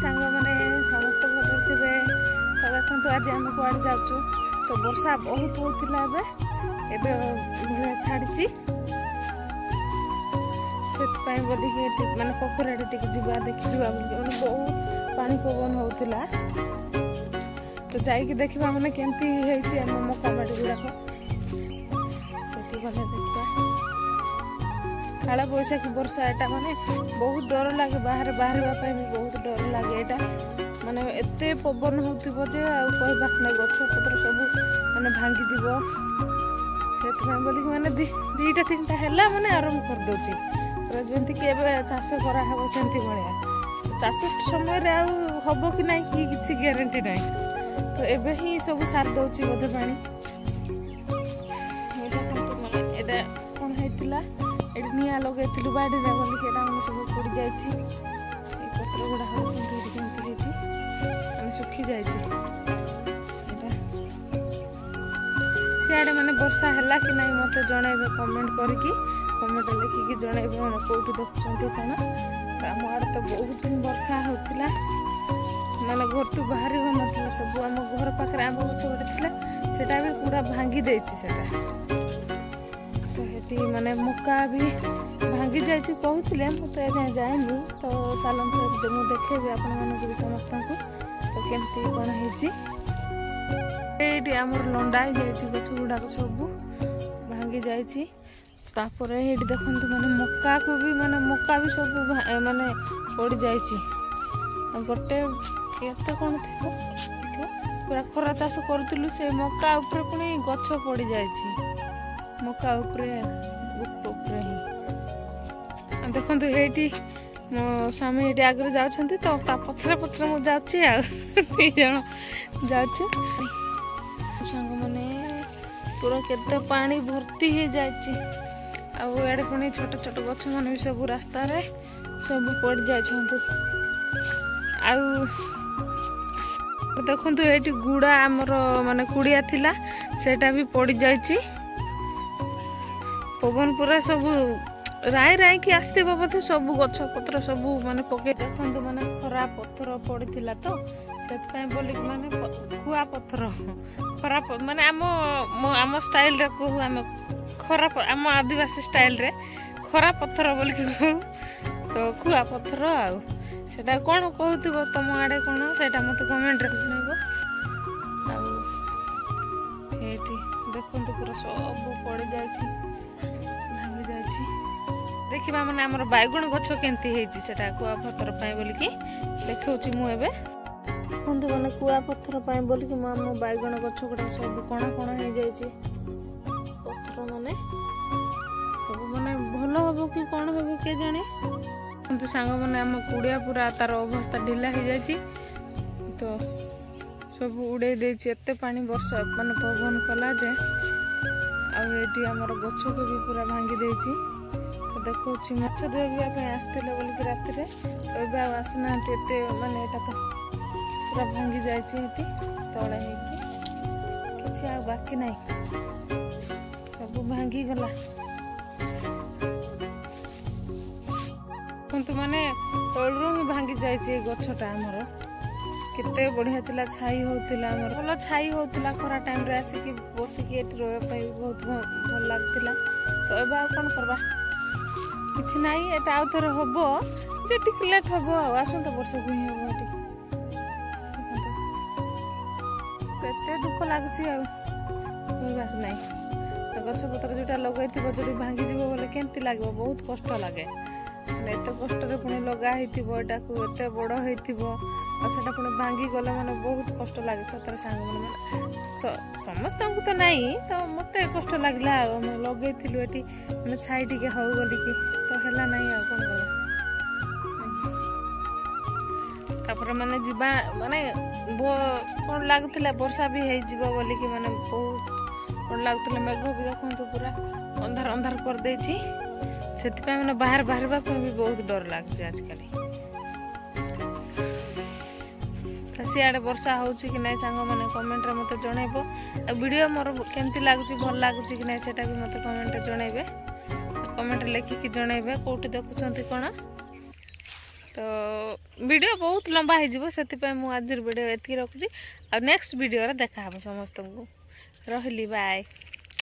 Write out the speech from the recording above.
सांग मैंने समस्त भल थे तो देखो आज आम कड़े जाऊँ तो वर्षा बहुत होता भाया छाड़ी से बोलिकी मानने पोखर आड़े जा देखा मैंने बहुत पानी पवन होता तो जाइए देखा मैंने केमती आम मका बाड़ी गुड़ाक से गले देखा काल बैशाखी वर्षा यहाँ माने बहुत डर लगे बाहर बाहर भी बहुत डर लगे यहाँ माने एत पवन होती जे कहबाक ना गछपत्र सब माने भांगीज से बोलिक मैंने दीटा तीन टा है मैंने आरंभ कर दूची जमी कि चाष कराब से भाया चाष समय हम कि ना कि किसी ग्यारंटी ना तो एबे ही सब सार दौची बोधे पानी यहाँ कौन होता ये निआ लगे बाड़ी बोलिक मैंने सब पड़ जा पत्र गुड़ा कमी मैंने सुखी जा सियाड़े मैंने वर्षा है कि ना मत जनइबे कमेंट करके कमेंट लिखिकी जनइबे मैंने कौटी देखुं कौन आम आड़े तो बहुत दिन वर्षा होता मैंने घर टू बाहर हो ना सब आम घर पाखे आंब गछ गोटे था भी पूरा भांगी देती तो ये माने मका भी भांगी जा कहते मुझे तो जाएनी तो चलते मुझे देखेबी आपण मानक भी समस्त तो केमती कौन है आमर लंडा हो गछ गुड़ाक सब भांगी जा तापर ये देखो मैंने मका को भी माने मका भी सब माने पड़ जा गोटे केते कौन थी पूरा खरा चाष करूँ से मका उपरे पुणी गछ पड़ जा मका उपरे ही देखो ये मो स्वामी ये आगे जाऊँच तो पथर पथर मुझे जाऊँ जाऊँ सांग मैंने पूरा केते पानी भर्ती हो जाए आड़े पुणी छोट छोट गछ मान भी सब रास्ता रे सब पड़ जा देखो ये गुड़ा आमर माने कुड़िया थिला सेटा भी पड़ जा पवन पूरा सब राय राय कि आसते बोधे सब गछ पत्र सब माने पके देखो माने खरा पत्थर पड़ा तो से बोलिक माने खुआ पत्थर खरा माने आम स्टाइल रे कहू आम खरा आम आदिवासी स्टाइल रे खरा पत्थर बोलिक कहू तो खुआ पत्थर आटा कौन कहूब तुम आड़े कौन से मत कमेंट शुणव देखो पूरा सब पड़ जा भांगी जा देखा मैंने आम बैगुण गछ केमती होता कुआ पत्थर बोलिकी देखा मुझे देखते मैंने कुआ पत्थर बोलिकी आम बैगुण गछ गुड़ा सब कण कण हो जाए पत्थर माने सब माने भल हम कि कौन हम के जाने तो सांग मैंने आम कुड़िया पूरा तार अवस्था ढिला हो जाए तो सब उड़े एत पानी वर्षा माने पवन कला जे आठी आमर गछ को भी पूरा भांगी देती तो देखो माछ धरवाई आसते बोलिक राति तो आसना माने यहाँ तो पूरा भांगी जाए तले कि बाकी ना सब भांगी गला किंतु माने तलू ही भांगी जाए गछटा आमर केते बढ़िया थिला छाई होतिला आमर भल छाई होतिला खरा टाइम रे आसिकी बसिकी एटी रहबा बहुत भल लागतिला तो एबा कोन करबा किछि नाही एटा आउ थरे हबो जे टिक लेट हबो आसंता वर्ष को ही हबो एटी केते दुख लागछि आ बात नाही तो गछ पत्र जोटा लगैथिबो जोडी भांगी जीवो बोले केमती लागबो बहुत कष्ट लागे एत कष्ट पुणी लगाई एत बड़ होता पुणी भांगी गले मैंने बहुत कष्ट लगे सतरे सांग मैंने तो समस्त तो नहीं तो मत कष्ट लगला लगे ये मैंने छाई टे हौ बोलिकी तो है ना कौन कर मैंने जीवा माने कौन लगुला वर्षा भी हो बोलिकी मैंने बहुत कौन लगुला मेघ भी देखो पूरा अंधार अंधार कर देछि से मैंने बाहर बाहर भी बहुत डर लगे आजकल सियाड़े वर्षा हो कि ना सांग मैंने कमेंट रे मत जनइब वीडियो मोर केमती लगुच भल लगुच कि ना सेटा भी मत कमेंट जनइबे कमेंट लिखिकी जनइबे कौटी देखुं कौन तो वीडियो बहुत लंबा हो से आज वीडियो एति रखुची आ नेक्स्ट वीडियो देखा समस्त को रही बाय।